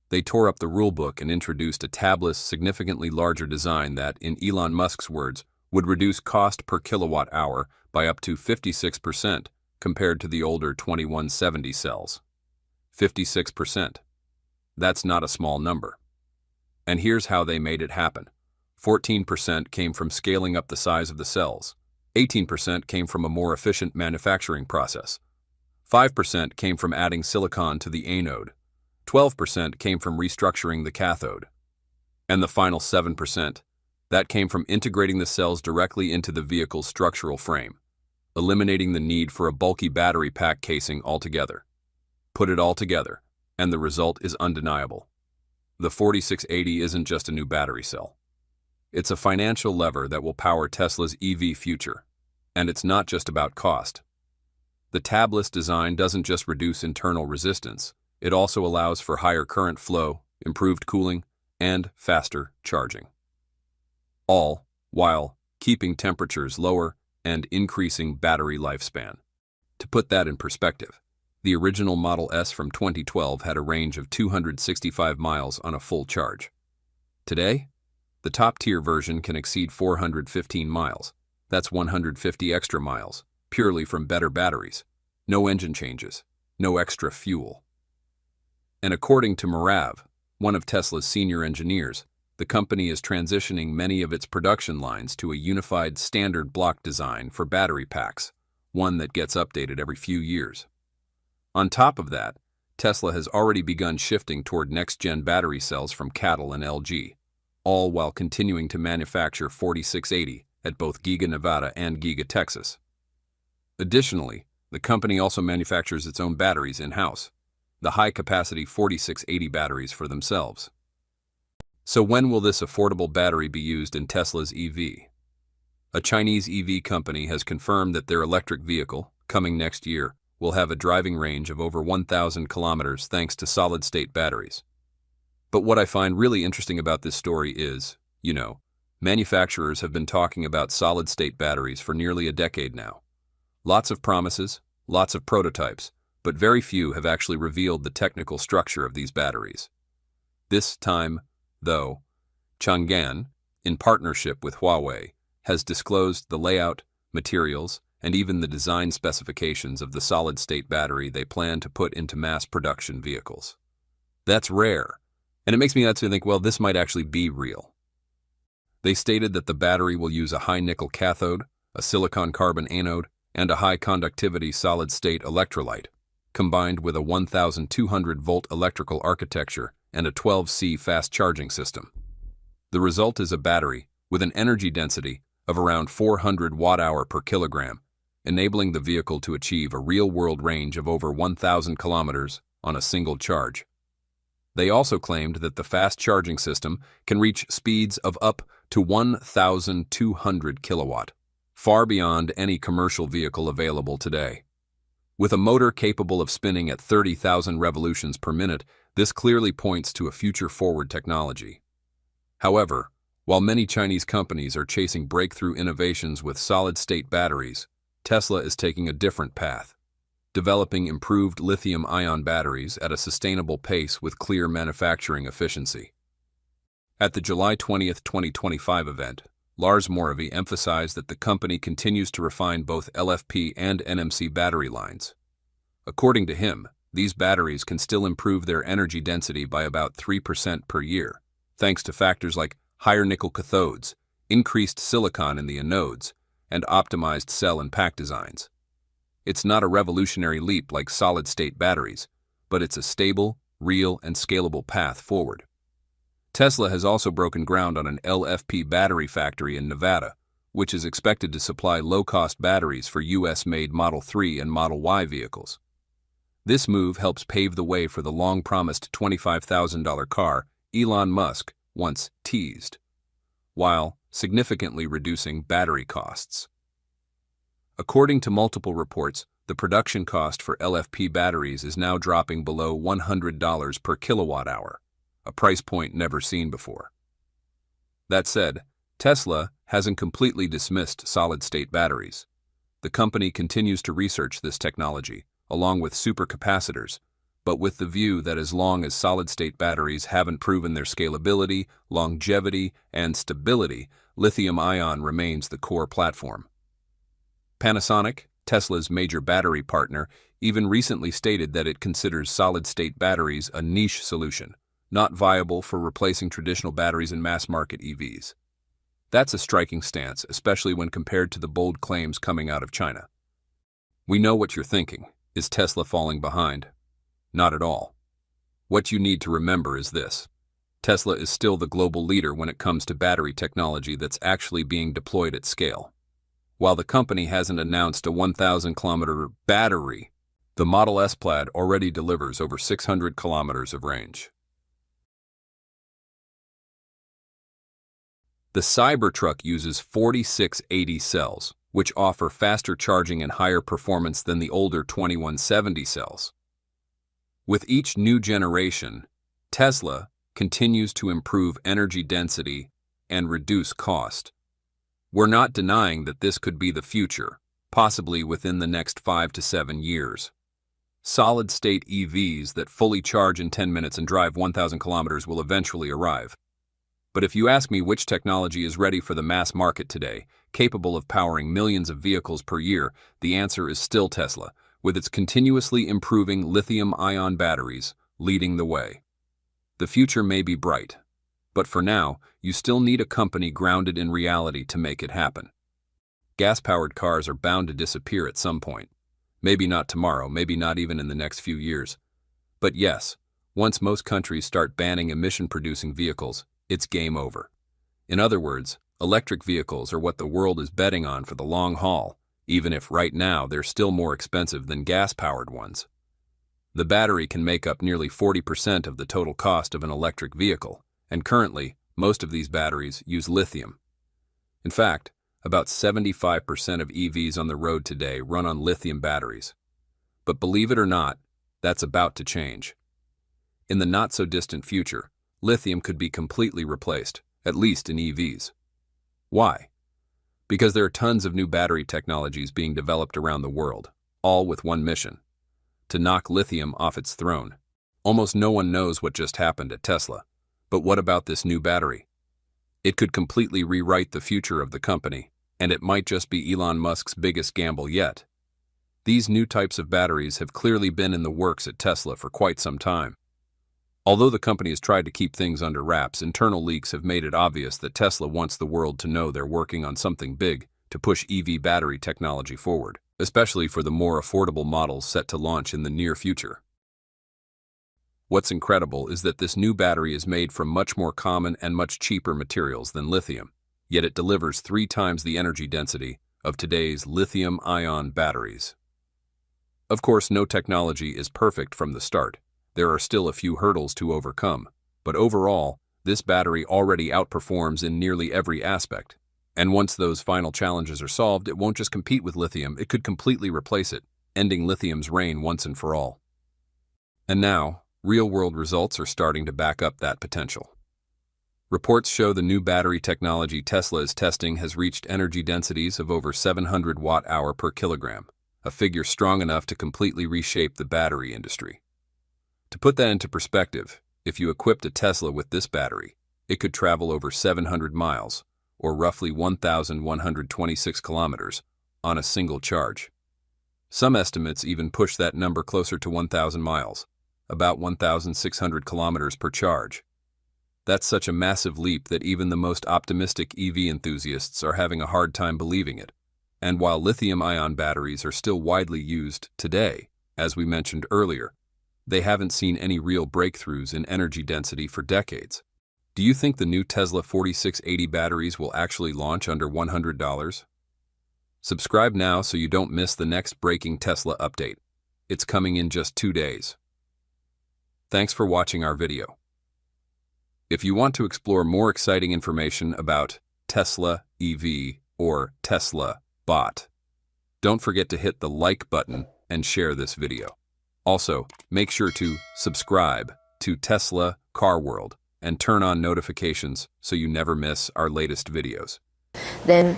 They tore up the rulebook and introduced a tabless, significantly larger design that, in Elon Musk's words, would reduce cost per kilowatt hour by up to 56% compared to the older 2170 cells. 56%. That's not a small number. And here's how they made it happen. 14% came from scaling up the size of the cells. 18% came from a more efficient manufacturing process. 5% came from adding silicon to the anode. 12% came from restructuring the cathode. And the final 7%, that came from integrating the cells directly into the vehicle's structural frame, eliminating the need for a bulky battery pack casing altogether. Put it all together, and the result is undeniable. The 4680 isn't just a new battery cell. It's a financial lever that will power Tesla's EV future. And it's not just about cost. The tabless design doesn't just reduce internal resistance, it also allows for higher current flow, improved cooling, and faster charging. All while keeping temperatures lower and increasing battery lifespan. To put that in perspective, the original Model S from 2012 had a range of 265 miles on a full charge. Today, the top-tier version can exceed 415 miles. That's 150 extra miles, purely from better batteries. No engine changes, no extra fuel. And according to Murav, one of Tesla's senior engineers, the company is transitioning many of its production lines to a unified standard block design for battery packs, one that gets updated every few years. On top of that, Tesla has already begun shifting toward next-gen battery cells from CATL and LG, all while continuing to manufacture 4680 at both Giga Nevada and Giga Texas. Additionally, the company also manufactures its own batteries in-house, the high-capacity 4680 batteries for themselves. So when will this affordable battery be used in Tesla's EV? A Chinese EV company has confirmed that their electric vehicle, coming next year, will have a driving range of over 1,000 kilometers thanks to solid-state batteries. But what I find really interesting about this story is, manufacturers have been talking about solid-state batteries for nearly a decade now. Lots of promises, lots of prototypes, but very few have actually revealed the technical structure of these batteries. This time, though, Chang'an, in partnership with Huawei, has disclosed the layout, materials, and even the design specifications of the solid-state battery they plan to put into mass production vehicles. That's rare, and it makes me actually think, well, this might actually be real. They stated that the battery will use a high-nickel cathode, a silicon-carbon anode, and a high-conductivity solid-state electrolyte, combined with a 1,200-volt electrical architecture and a 12C fast-charging system. The result is a battery with an energy density of around 400 watt-hour per kilogram, enabling the vehicle to achieve a real-world range of over 1,000 kilometers on a single charge. They also claimed that the fast-charging system can reach speeds of up to 1,200 kilowatt, far beyond any commercial vehicle available today. With a motor capable of spinning at 30,000 revolutions per minute, this clearly points to a future-forward technology. However, while many Chinese companies are chasing breakthrough innovations with solid-state batteries, Tesla is taking a different path, developing improved lithium-ion batteries at a sustainable pace with clear manufacturing efficiency. At the July 20, 2025 event, Lars Moravy emphasized that the company continues to refine both LFP and NMC battery lines. According to him, these batteries can still improve their energy density by about 3% per year, thanks to factors like higher nickel cathodes, increased silicon in the anodes, and optimized cell and pack designs. It's not a revolutionary leap like solid-state batteries, but it's a stable, real, and scalable path forward. Tesla has also broken ground on an LFP battery factory in Nevada, which is expected to supply low-cost batteries for US-made Model 3 and Model Y vehicles. This move helps pave the way for the long-promised $25,000 car Elon Musk once teased, while significantly reducing battery costs. According to multiple reports, the production cost for LFP batteries is now dropping below $100 per kilowatt-hour, a price point never seen before. That said, Tesla hasn't completely dismissed solid-state batteries. The company continues to research this technology, along with supercapacitors, but with the view that as long as solid-state batteries haven't proven their scalability, longevity, and stability, lithium-ion remains the core platform. Panasonic, Tesla's major battery partner, even recently stated that it considers solid-state batteries a niche solution, not viable for replacing traditional batteries in mass-market EVs. That's a striking stance, especially when compared to the bold claims coming out of China. We know what you're thinking. Is Tesla falling behind? Not at all. What you need to remember is this. Tesla is still the global leader when it comes to battery technology that's actually being deployed at scale. While the company hasn't announced a 1,000-kilometer battery, the Model S Plaid already delivers over 600 kilometers of range. The Cybertruck uses 4680 cells, which offer faster charging and higher performance than the older 2170 cells. With each new generation, Tesla continues to improve energy density and reduce cost. We're not denying that this could be the future, possibly within the next 5 to 7 years. Solid-state EVs that fully charge in 10 minutes and drive 1,000 kilometers will eventually arrive. But if you ask me which technology is ready for the mass market today, capable of powering millions of vehicles per year, the answer is still Tesla, with its continuously improving lithium-ion batteries leading the way. The future may be bright, but for now, you still need a company grounded in reality to make it happen. Gas-powered cars are bound to disappear at some point. Maybe not tomorrow, maybe not even in the next few years. But yes, once most countries start banning emission-producing vehicles, it's game over. In other words, electric vehicles are what the world is betting on for the long haul, even if right now they're still more expensive than gas-powered ones. The battery can make up nearly 40% of the total cost of an electric vehicle, and currently, most of these batteries use lithium. In fact, About 75% of EVs on the road today run on lithium batteries. But believe it or not, that's about to change. In the not-so-distant future, lithium could be completely replaced, at least in EVs. Why? Because there are tons of new battery technologies being developed around the world, all with one mission: to knock lithium off its throne. Almost no one knows what just happened at Tesla. But what about this new battery? It could completely rewrite the future of the company, and it might just be Elon Musk's biggest gamble yet. These new types of batteries have clearly been in the works at Tesla for quite some time. Although the company has tried to keep things under wraps, internal leaks have made it obvious that Tesla wants the world to know they're working on something big to push EV battery technology forward, especially for the more affordable models set to launch in the near future. What's incredible is that this new battery is made from much more common and much cheaper materials than lithium, yet it delivers 3 times the energy density of today's lithium-ion batteries. Of course, no technology is perfect from the start. There are still a few hurdles to overcome, but overall, this battery already outperforms in nearly every aspect. And once those final challenges are solved, it won't just compete with lithium, it could completely replace it, ending lithium's reign once and for all. And now, real-world results are starting to back up that potential. Reports show the new battery technology Tesla is testing has reached energy densities of over 700 watt-hour per kilogram, a figure strong enough to completely reshape the battery industry. To put that into perspective, if you equipped a Tesla with this battery, it could travel over 700 miles, or roughly 1,126 kilometers, on a single charge. Some estimates even push that number closer to 1,000 miles, about 1,600 kilometers per charge. That's such a massive leap that even the most optimistic EV enthusiasts are having a hard time believing it. And while lithium-ion batteries are still widely used today, as we mentioned earlier, they haven't seen any real breakthroughs in energy density for decades. Do you think the new Tesla 4680 batteries will actually launch under $100? Subscribe now so you don't miss the next breaking Tesla update. It's coming in just 2 days. Thanks for watching our video. If you want to explore more exciting information about Tesla EV or Tesla bot, don't forget to hit the like button and share this video. Also, make sure to subscribe to Tesla Car World and turn on notifications so you never miss our latest videos. Then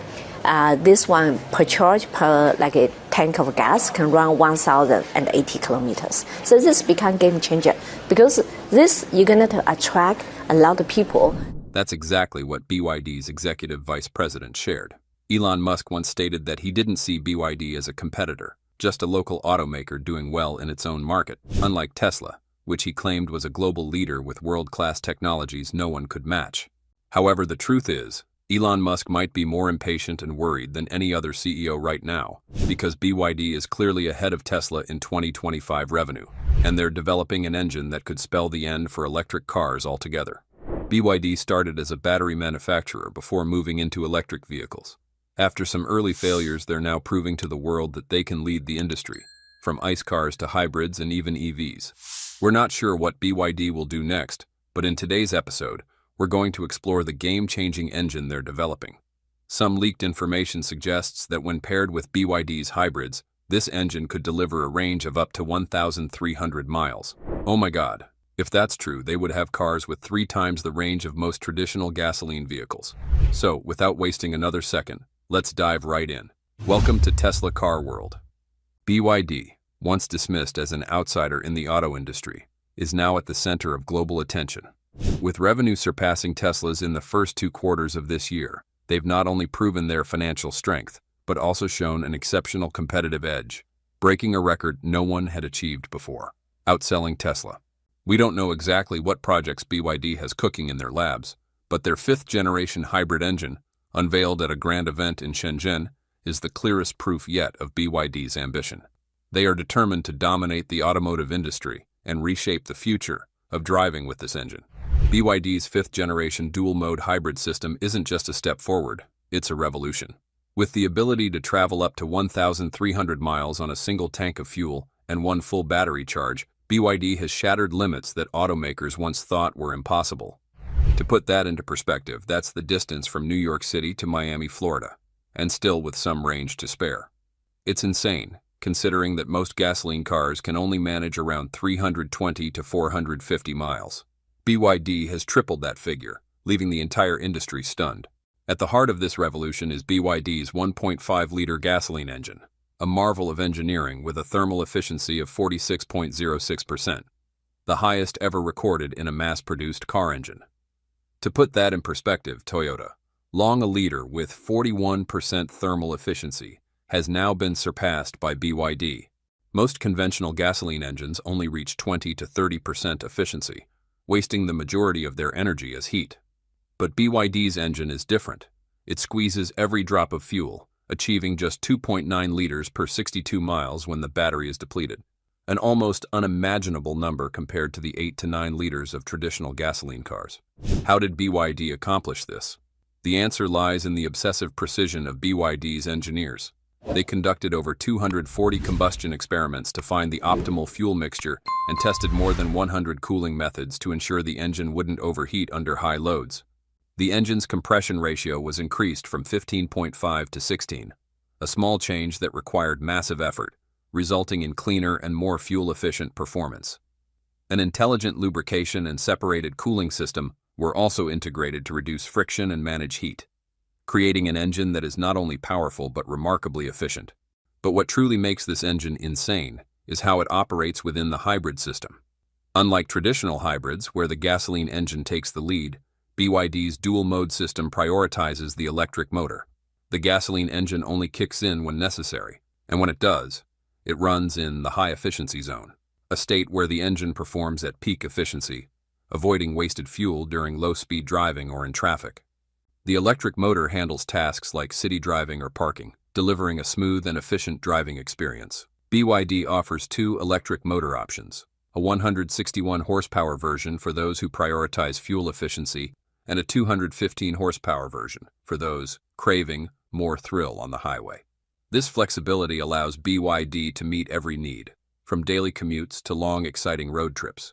this one per charge per like a tank of gas can run 1,080 kilometers. So this become game changer because this you're going to attract a lot of people. That's exactly what BYD's executive vice president shared. Elon Musk once stated that he didn't see BYD as a competitor, just a local automaker doing well in its own market, unlike Tesla, which he claimed was a global leader with world-class technologies no one could match. However, the truth is, Elon Musk might be more impatient and worried than any other CEO right now, because BYD is clearly ahead of Tesla in 2025 revenue, and they're developing an engine that could spell the end for electric cars altogether. BYD started as a battery manufacturer before moving into electric vehicles. After some early failures, they're now proving to the world that they can lead the industry, from ICE cars to hybrids and even EVs. We're not sure what BYD will do next, but in today's episode, we're going to explore the game-changing engine they're developing. Some leaked information suggests that when paired with BYD's hybrids, this engine could deliver a range of up to 1,300 miles. Oh my God, if that's true, they would have cars with 3 times the range of most traditional gasoline vehicles. So, without wasting another second, let's dive right in. Welcome to Tesla Car World. BYD, once dismissed as an outsider in the auto industry, is now at the center of global attention. With revenue surpassing Tesla's in the first 2 quarters of this year, they've not only proven their financial strength, but also shown an exceptional competitive edge, breaking a record no one had achieved before, outselling Tesla. We don't know exactly what projects BYD has cooking in their labs, but their 5th-generation hybrid engine, unveiled at a grand event in Shenzhen, is the clearest proof yet of BYD's ambition. They are determined to dominate the automotive industry and reshape the future of driving with this engine. BYD's 5th-generation dual-mode hybrid system isn't just a step forward, it's a revolution. With the ability to travel up to 1,300 miles on a single tank of fuel and 1 full battery charge, BYD has shattered limits that automakers once thought were impossible. To put that into perspective, that's the distance from New York City to Miami, Florida. and still with some range to spare. It's insane, considering that most gasoline cars can only manage around 320 to 450 miles. BYD has tripled that figure, leaving the entire industry stunned. At the heart of this revolution is BYD's 1.5-liter gasoline engine, a marvel of engineering with a thermal efficiency of 46.06%, the highest ever recorded in a mass-produced car engine. To put that in perspective, Toyota, long a leader with 41% thermal efficiency, has now been surpassed by BYD. Most conventional gasoline engines only reach 20 to 30% efficiency, wasting the majority of their energy as heat. But BYD's engine is different. It squeezes every drop of fuel, achieving just 2.9 liters per 62 miles when the battery is depleted, an almost unimaginable number compared to the 8 to 9 liters of traditional gasoline cars. How did BYD accomplish this? The answer lies in the obsessive precision of BYD's engineers. They conducted over 240 combustion experiments to find the optimal fuel mixture and tested more than 100 cooling methods to ensure the engine wouldn't overheat under high loads. The engine's compression ratio was increased from 15.5 to 16, a small change that required massive effort, resulting in cleaner and more fuel-efficient performance. An intelligent lubrication and separated cooling system were also integrated to reduce friction and manage heat, creating an engine that is not only powerful but remarkably efficient. But what truly makes this engine insane is how it operates within the hybrid system. Unlike traditional hybrids, where the gasoline engine takes the lead, BYD's dual-mode system prioritizes the electric motor. The gasoline engine only kicks in when necessary, and when it does, it runs in the high-efficiency zone, a state where the engine performs at peak efficiency, avoiding wasted fuel during low-speed driving or in traffic. The electric motor handles tasks like city driving or parking, delivering a smooth and efficient driving experience. BYD offers two electric motor options, a 161 horsepower version for those who prioritize fuel efficiency, and a 215 horsepower version for those craving more thrill on the highway. This flexibility allows BYD to meet every need, from daily commutes to long, exciting road trips.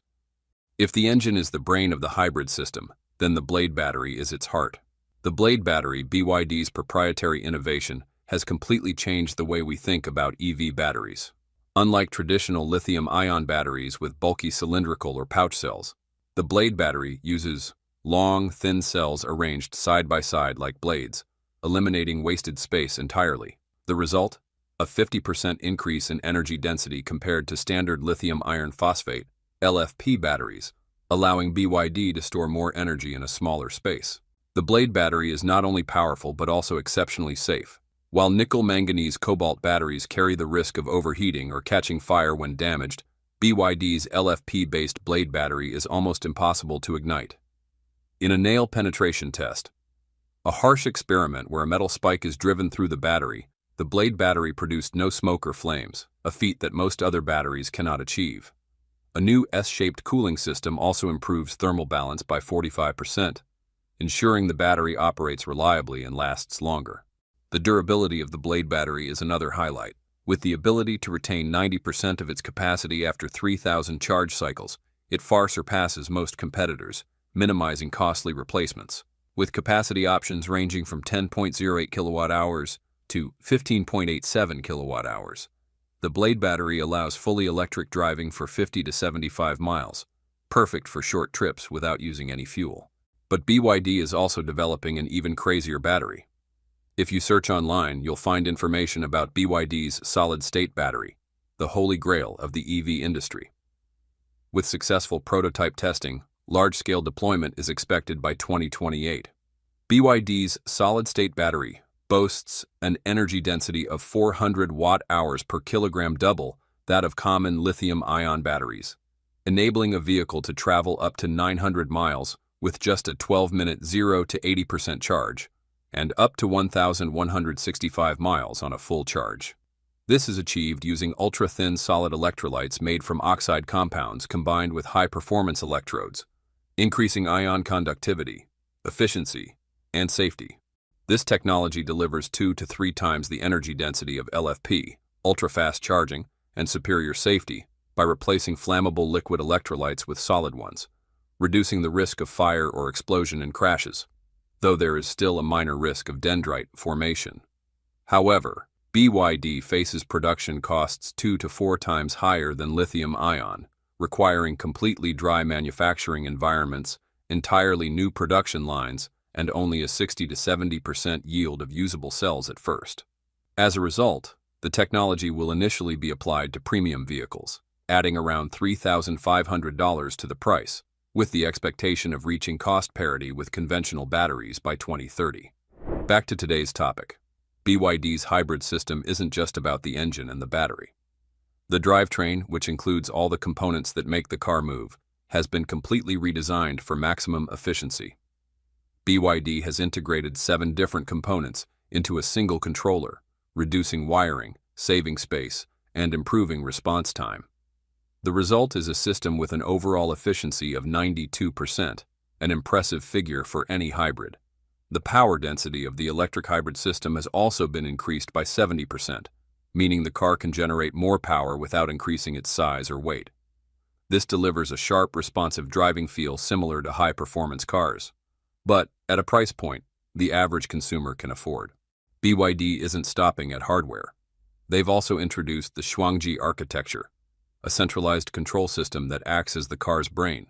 If the engine is the brain of the hybrid system, then the Blade battery is its heart. The Blade battery, BYD's proprietary innovation, has completely changed the way we think about EV batteries. Unlike traditional lithium-ion batteries with bulky cylindrical or pouch cells, the Blade battery uses long, thin cells arranged side by side like blades, eliminating wasted space entirely. The result? A 50% increase in energy density compared to standard lithium iron phosphate, LFP batteries, allowing BYD to store more energy in a smaller space. The Blade battery is not only powerful but also exceptionally safe. While nickel-manganese cobalt batteries carry the risk of overheating or catching fire when damaged, BYD's LFP-based Blade battery is almost impossible to ignite. In a nail penetration test, a harsh experiment where a metal spike is driven through the battery, the Blade battery produced no smoke or flames, a feat that most other batteries cannot achieve. A new S-shaped cooling system also improves thermal balance by 45%, ensuring the battery operates reliably and lasts longer. The durability of the Blade battery is another highlight. With the ability to retain 90% of its capacity after 3,000 charge cycles, it far surpasses most competitors, minimizing costly replacements. With capacity options ranging from 10.08 kilowatt-hours to 15.87 kilowatt-hours, the Blade battery allows fully electric driving for 50 to 75 miles, perfect for short trips without using any fuel. But BYD is also developing an even crazier battery. If you search online, you'll find information about BYD's solid-state battery, the holy grail of the EV industry. With successful prototype testing, large-scale deployment is expected by 2028. BYD's solid-state battery boasts an energy density of 400 watt-hours per kilogram, double that of common lithium-ion batteries, enabling a vehicle to travel up to 900 miles with just a 12-minute 0 to 80% charge, and up to 1,165 miles on a full charge. This is achieved using ultra-thin solid electrolytes made from oxide compounds combined with high-performance electrodes, increasing ion conductivity, efficiency, and safety. This technology delivers 2 to 3 times the energy density of LFP, ultra-fast charging, and superior safety by replacing flammable liquid electrolytes with solid ones, reducing the risk of fire or explosion in crashes, though there is still a minor risk of dendrite formation. However, BYD faces production costs 2 to 4 times higher than lithium-ion, requiring completely dry manufacturing environments, entirely new production lines, and only a 60 to 70% yield of usable cells at first. As a result, the technology will initially be applied to premium vehicles, adding around $3,500 to the price, with the expectation of reaching cost parity with conventional batteries by 2030. Back to today's topic. BYD's hybrid system isn't just about the engine and the battery. The drivetrain, which includes all the components that make the car move, has been completely redesigned for maximum efficiency. BYD has integrated 7 different components into a single controller, reducing wiring, saving space, and improving response time. The result is a system with an overall efficiency of 92%, an impressive figure for any hybrid. The power density of the electric hybrid system has also been increased by 70%, meaning the car can generate more power without increasing its size or weight. This delivers a sharp, responsive driving feel similar to high-performance cars, but at a price point the average consumer can afford. BYD isn't stopping at hardware. They've also introduced the Xuangji architecture, a centralized control system that acts as the car's brain.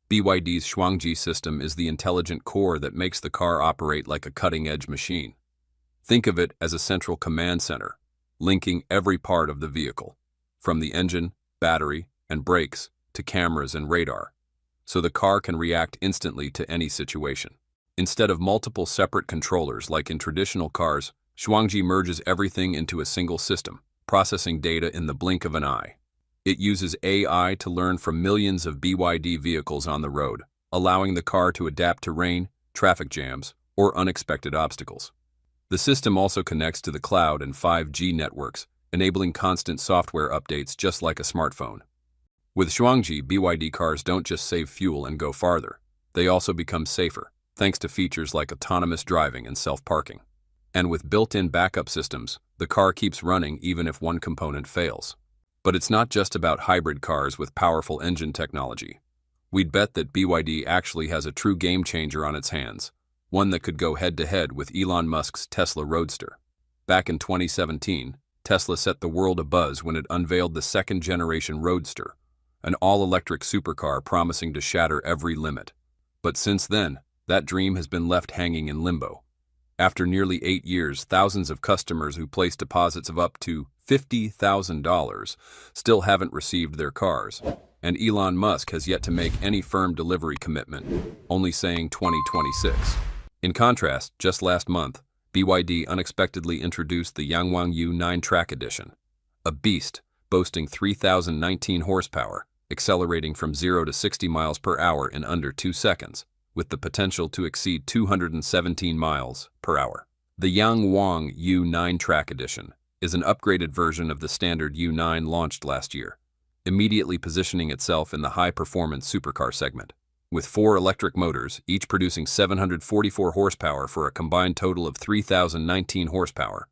BYD's Xuangji system is the intelligent core that makes the car operate like a cutting-edge machine. Think of it as a central command center, linking every part of the vehicle, from the engine, battery, and brakes to cameras and radar, so the car can react instantly to any situation. Instead of multiple separate controllers like in traditional cars, Xuangji merges everything into a single system, processing data in the blink of an eye. It uses AI to learn from millions of BYD vehicles on the road, allowing the car to adapt to rain, traffic jams, or unexpected obstacles. The system also connects to the cloud and 5G networks, enabling constant software updates just like a smartphone. With Xuangji, BYD cars don't just save fuel and go farther. They also become safer, thanks to features like autonomous driving and self-parking. And with built-in backup systems, the car keeps running even if one component fails. But it's not just about hybrid cars with powerful engine technology. We'd bet that BYD actually has a true game-changer on its hands, one that could go head-to-head with Elon Musk's Tesla Roadster. Back in 2017, Tesla set the world abuzz when it unveiled the second-generation Roadster, an all-electric supercar promising to shatter every limit. But since then, that dream has been left hanging in limbo. After nearly 8 years, thousands of customers who placed deposits of up to $50,000 still haven't received their cars, and Elon Musk has yet to make any firm delivery commitment, only saying 2026. In contrast, just last month, BYD unexpectedly introduced the Yangwang U9 Track Edition, a beast boasting 3,019 horsepower, accelerating from 0 to 60 miles per hour in under 2 seconds, with the potential to exceed 217 miles per hour. The Yangwang U9 Track Edition is an upgraded version of the standard U9 launched last year, immediately positioning itself in the high-performance supercar segment. With 4 electric motors, each producing 744 horsepower for a combined total of 3,019 horsepower,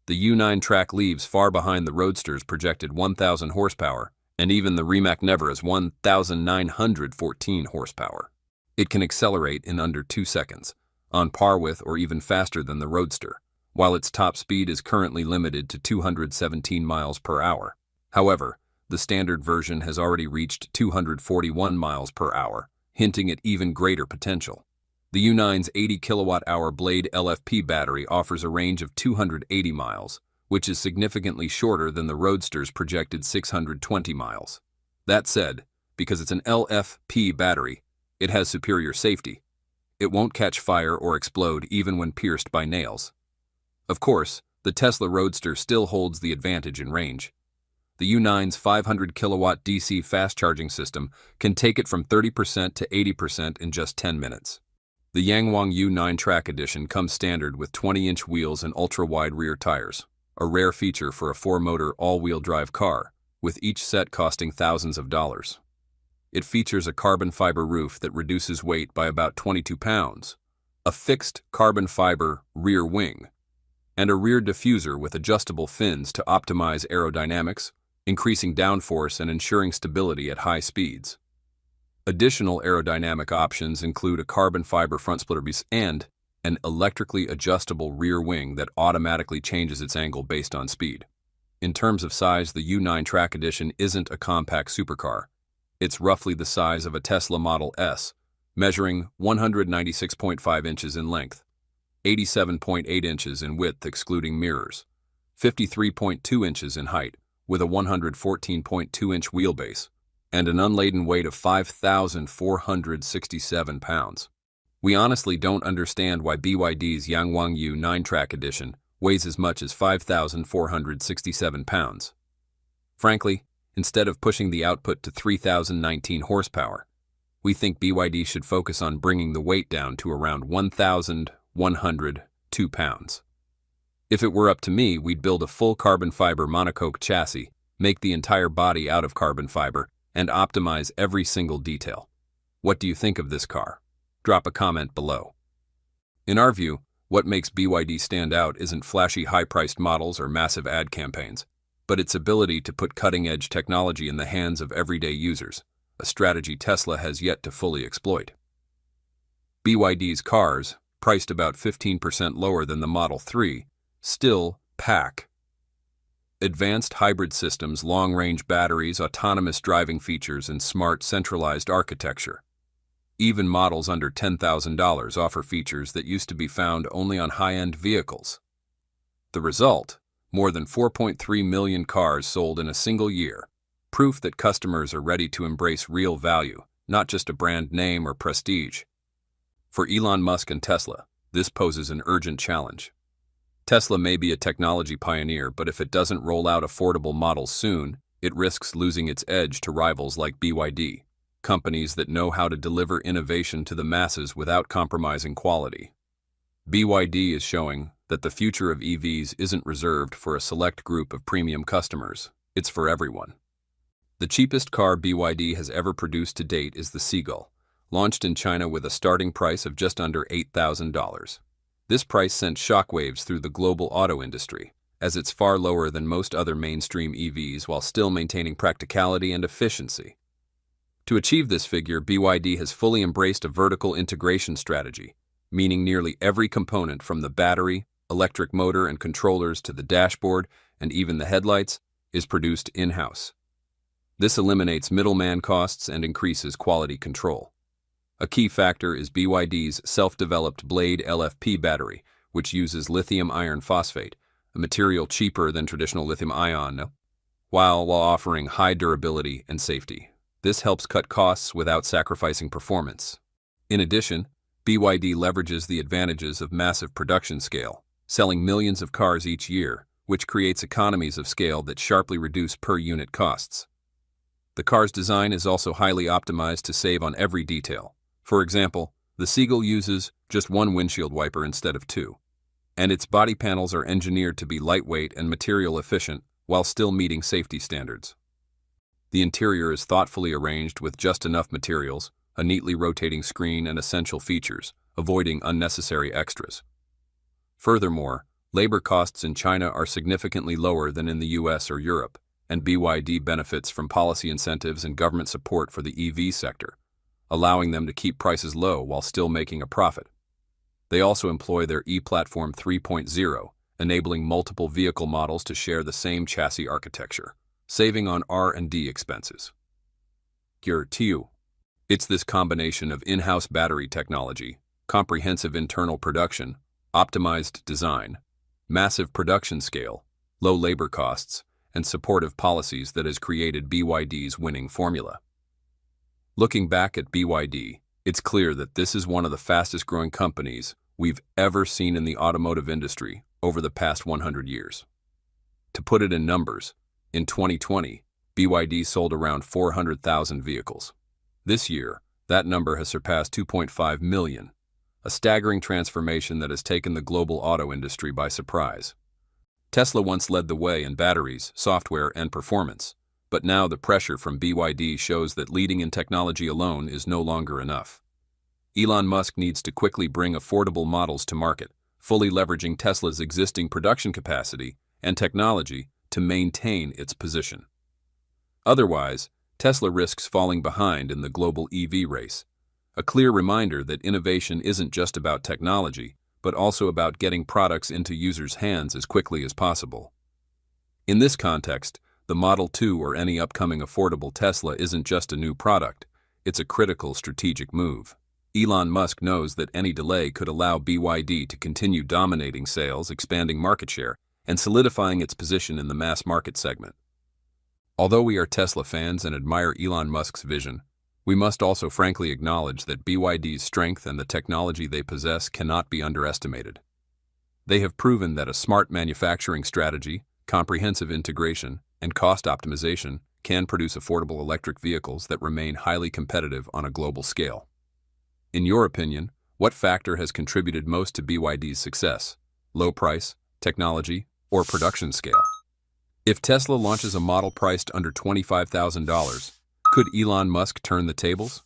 the U9 Track leaves far behind the Roadster's projected 1,000 horsepower and even the Rimac Nevera's 1,914 horsepower. It can accelerate in under 2 seconds, on par with or even faster than the Roadster, while its top speed is currently limited to 217 miles per hour. However, the standard version has already reached 241 miles per hour, hinting at even greater potential. The U9's 80 kilowatt-hour Blade LFP battery offers a range of 280 miles, which is significantly shorter than the Roadster's projected 620 miles. That said, because it's an LFP battery, it has superior safety. It won't catch fire or explode even when pierced by nails. Of course, the Tesla Roadster still holds the advantage in range. The U9's 500 kilowatt DC fast charging system can take it from 30% to 80% in just 10 minutes. The Yangwang U9 Track Edition comes standard with 20-inch wheels and ultra-wide rear tires, a rare feature for a 4-motor all-wheel drive car, with each set costing thousands of dollars. It features a carbon fiber roof that reduces weight by about 22 pounds, a fixed carbon fiber rear wing, and a rear diffuser with adjustable fins to optimize aerodynamics, increasing downforce and ensuring stability at high speeds. Additional aerodynamic options include a carbon fiber front splitter base and an electrically adjustable rear wing that automatically changes its angle based on speed. In terms of size, the U9 Track Edition isn't a compact supercar. It's roughly the size of a Tesla Model S, measuring 196.5 inches in length, 87.8 inches in width excluding mirrors, 53.2 inches in height with a 114.2-inch wheelbase, and an unladen weight of 5,467 pounds. We honestly don't understand why BYD's Yangwang U9 Track Edition weighs as much as 5,467 pounds. Frankly, instead of pushing the output to 3,019 horsepower, we think BYD should focus on bringing the weight down to around 1,102 pounds. If it were up to me, we'd build a full carbon fiber monocoque chassis, make the entire body out of carbon fiber, and optimize every single detail. What do you think of this car? Drop a comment below. In our view, what makes BYD stand out isn't flashy high-priced models or massive ad campaigns, but its ability to put cutting-edge technology in the hands of everyday users, a strategy Tesla has yet to fully exploit. BYD's cars, priced about 15% lower than the Model 3, still pack advanced hybrid systems, long-range batteries, autonomous driving features, and smart centralized architecture. Even models under $10,000 offer features that used to be found only on high-end vehicles. The result? More than 4.3 million cars sold in a single year, proof that customers are ready to embrace real value, not just a brand name or prestige. For Elon Musk and Tesla, this poses an urgent challenge. Tesla may be a technology pioneer, but if it doesn't roll out affordable models soon, it risks losing its edge to rivals like BYD, companies that know how to deliver innovation to the masses without compromising quality. BYD is showing that the future of EVs isn't reserved for a select group of premium customers, it's for everyone. The cheapest car BYD has ever produced to date is the Seagull, launched in China with a starting price of just under $8,000. This price sent shockwaves through the global auto industry, as it's far lower than most other mainstream EVs while still maintaining practicality and efficiency. To achieve this figure, BYD has fully embraced a vertical integration strategy, meaning nearly every component from the battery, electric motor and controllers to the dashboard and even the headlights is produced in-house. This eliminates middleman costs and increases quality control. A key factor is BYD's self-developed Blade LFP battery, which uses lithium iron phosphate, a material cheaper than traditional lithium-ion, while offering high durability and safety. This helps cut costs without sacrificing performance. In addition, BYD leverages the advantages of massive production scale, selling millions of cars each year, which creates economies of scale that sharply reduce per-unit costs. The car's design is also highly optimized to save on every detail. For example, the Seagull uses just one windshield wiper instead of two, and its body panels are engineered to be lightweight and material efficient while still meeting safety standards. The interior is thoughtfully arranged with just enough materials, a neatly rotating screen, and essential features, avoiding unnecessary extras. Furthermore, labor costs in China are significantly lower than in the US or Europe, and BYD benefits from policy incentives and government support for the EV sector, allowing them to keep prices low while still making a profit. They also employ their e-Platform 3.0, enabling multiple vehicle models to share the same chassis architecture, saving on R&D expenses. It's this combination of in-house battery technology, comprehensive internal production, optimized design, massive production scale, low labor costs, and supportive policies that has created BYD's winning formula. Looking back at BYD, it's clear that this is one of the fastest-growing companies we've ever seen in the automotive industry over the past 100 years. To put it in numbers, in 2020, BYD sold around 400,000 vehicles. This year, that number has surpassed 2.5 million, a staggering transformation that has taken the global auto industry by surprise. Tesla once led the way in batteries, software, and performance, but now the pressure from BYD shows that leading in technology alone is no longer enough. Elon Musk needs to quickly bring affordable models to market, fully leveraging Tesla's existing production capacity and technology to maintain its position. Otherwise, Tesla risks falling behind in the global EV race, a clear reminder that innovation isn't just about technology, but also about getting products into users' hands as quickly as possible. In this context, the Model 2 or any upcoming affordable Tesla isn't just a new product, it's a critical strategic move. Elon Musk knows that any delay could allow BYD to continue dominating sales, expanding market share, and solidifying its position in the mass market segment. Although we are Tesla fans and admire Elon Musk's vision, we must also frankly acknowledge that BYD's strength and the technology they possess cannot be underestimated. They have proven that a smart manufacturing strategy, comprehensive integration, and cost optimization can produce affordable electric vehicles that remain highly competitive on a global scale. In your opinion, what factor has contributed most to BYD's success? Low price, technology, or production scale? If Tesla launches a model priced under $25,000, could Elon Musk turn the tables?